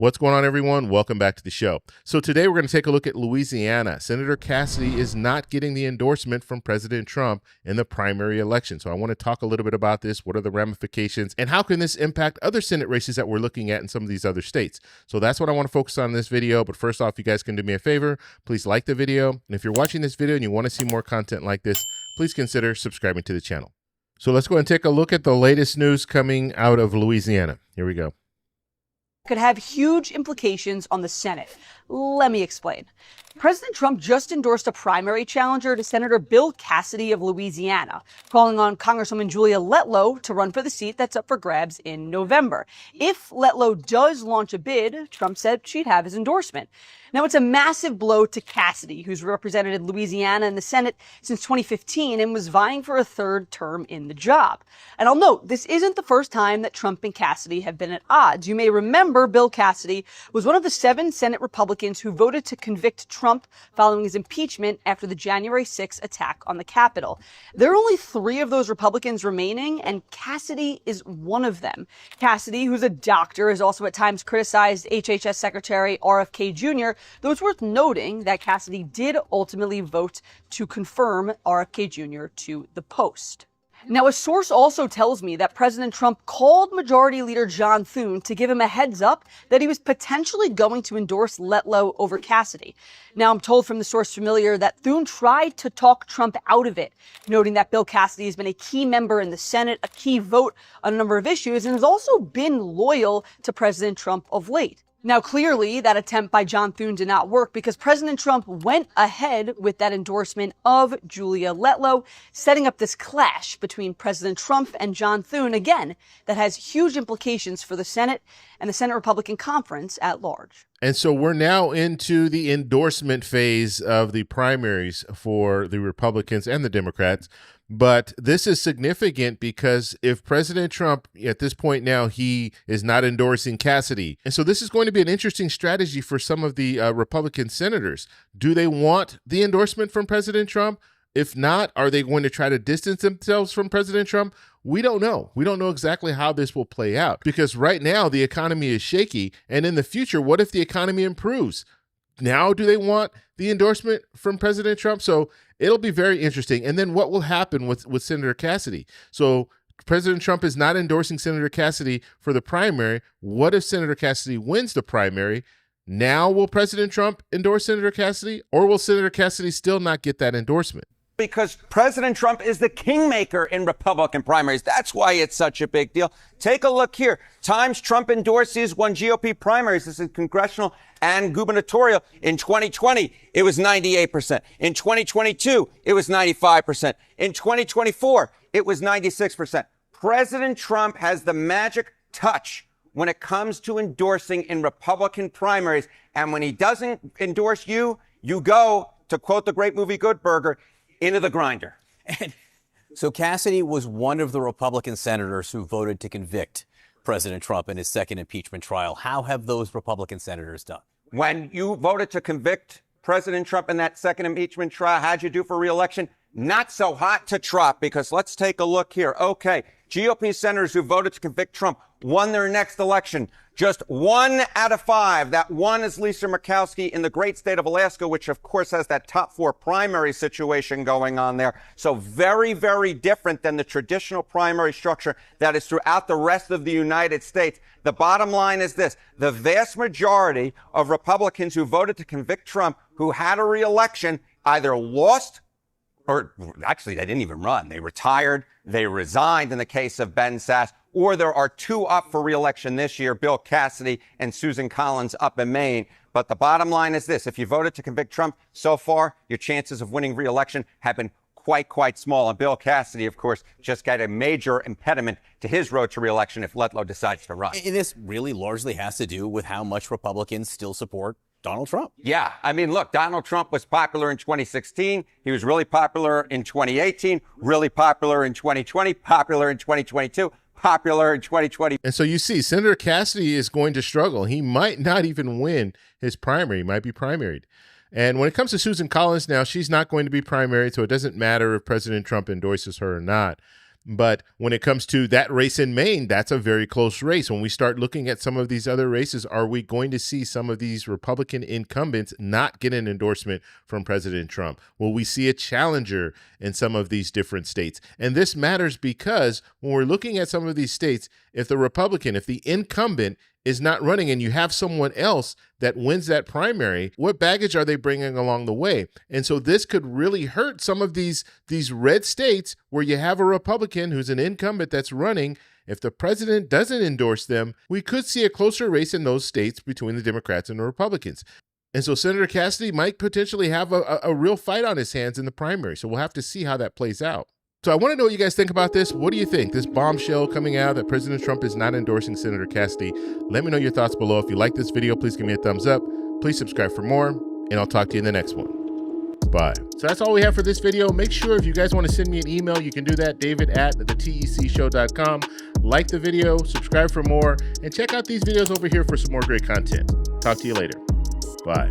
What's going on, everyone? Welcome back to the show. So today we're going to take a look at Louisiana. Senator Cassidy is not getting the endorsement from President Trump in the primary election. So I want to talk a little bit about this. What are the ramifications and how can this impact other Senate races that we're looking at in some of these other states? So that's what I want to focus on in this video. But first off, you guys can do me a favor. Please like the video. And if you're watching this video and you want to see more content like this, please consider subscribing to the channel. So let's go and take a look at the latest news coming out of Louisiana. Here we go. Could have huge implications on the Senate. Let me explain. President Trump just endorsed a primary challenger to Senator Bill Cassidy of Louisiana, calling on Congresswoman Julia Letlow to run for the seat that's up for grabs in November. If Letlow does launch a bid, Trump said she'd have his endorsement. Now, it's a massive blow to Cassidy, who's represented Louisiana in the Senate since 2015 and was vying for a third term in the job. And I'll note, this isn't the first time that Trump and Cassidy have been at odds. You may remember Bill Cassidy was one of the 7 Senate Republicans who voted to convict Trump following his impeachment after the January 6 attack on the Capitol. There are only 3 of those Republicans remaining, and Cassidy is one of them. Cassidy, who's a doctor, has also at times criticized HHS Secretary RFK Jr., though it's worth noting that Cassidy did ultimately vote to confirm RFK Jr. to the post. Now, a source also tells me that President Trump called Majority Leader John Thune to give him a heads up that he was potentially going to endorse Letlow over Cassidy. Now, I'm told from the source familiar that Thune tried to talk Trump out of it, noting that Bill Cassidy has been a key member in the Senate, a key vote on a number of issues, and has also been loyal to President Trump of late. Now, clearly, that attempt by John Thune did not work because President Trump went ahead with that endorsement of Julia Letlow, setting up this clash between President Trump and John Thune, again, that has huge implications for the Senate and the Senate Republican Conference at large. And so we're now into the endorsement phase of the primaries for the Republicans and the Democrats. But this is significant because if President Trump, at this point now, he is not endorsing Cassidy. And so this is going to be an interesting strategy for some of the Republican senators. Do they want the endorsement from President Trump? If not, are they going to try to distance themselves from President Trump? We don't know. We don't know exactly how this will play out because right now the economy is shaky. And in the future, what if the economy improves? Now, do they want the endorsement from President Trump? So it'll be very interesting. And then what will happen with Senator Cassidy? So President Trump is not endorsing Senator Cassidy for the primary. What if Senator Cassidy wins the primary? Now, will President Trump endorse Senator Cassidy, or will Senator Cassidy still not get that endorsement? Because President Trump is the kingmaker in Republican primaries. That's why it's such a big deal. Take a look here. Times Trump endorsees won GOP primaries. This is congressional and gubernatorial. In 2020, it was 98%. In 2022, it was 95%. In 2024, it was 96%. President Trump has the magic touch when it comes to endorsing in Republican primaries. And when he doesn't endorse you, you go, to quote the great movie Good Burger, into the grinder. And so Cassidy was one of the Republican senators who voted to convict President Trump in his second impeachment trial. How have those Republican senators done? When you voted to convict President Trump in that second impeachment trial, how'd you do for re-election? Not so hot to trot, because let's take a look here. Okay, GOP senators who voted to convict Trump won their next election. Just 1 out of 5. That one is Lisa Murkowski in the great state of Alaska, which of course has that top 4 primary situation going on there. So very, very different than the traditional primary structure that is throughout the rest of the United States. The bottom line is this. The vast majority of Republicans who voted to convict Trump, who had a re-election, either lost or actually they didn't even run. They retired, they resigned in the case of Ben Sasse, or there are 2 up for re-election this year, Bill Cassidy and Susan Collins up in Maine. But the bottom line is this. If you voted to convict Trump so far, your chances of winning re-election have been quite small. And Bill Cassidy, of course, just got a major impediment to his road to re-election if Letlow decides to run. And this really largely has to do with how much Republicans still support Donald Trump. Yeah. I mean, look, Donald Trump was popular in 2016. He was really popular in 2018, really popular in 2020, popular in 2022. Popular in 2020. And so you see, Senator Cassidy is going to struggle. He might not even win his primary. He might be primaried. And when it comes to Susan Collins now, she's not going to be primaried, so it doesn't matter if President Trump endorses her or not. But when it comes to that race in Maine, that's a very close race. When we start looking at some of these other races, are we going to see some of these Republican incumbents not get an endorsement from President Trump? Will we see a challenger in some of these different states? And this matters because when we're looking at some of these states, if the incumbent is not running and you have someone else that wins that primary, what baggage are they bringing along the way? And so this could really hurt some of these red states where you have a Republican who's an incumbent that's running. If the president doesn't endorse them, we could see a closer race in those states between the Democrats and the Republicans. And so Senator Cassidy might potentially have a real fight on his hands in the primary. So we'll have to see how that plays out. So I want to know what you guys think about this. What do you think? This bombshell coming out that President Trump is not endorsing Senator Cassidy. Let me know your thoughts below. If you like this video, please give me a thumbs up. Please subscribe for more, and I'll talk to you in the next one. Bye. So that's all we have for this video. Make sure if you guys want to send me an email, you can do that, david@thetecshow.com. Like the video, subscribe for more, and check out these videos over here for some more great content. Talk to you later. Bye.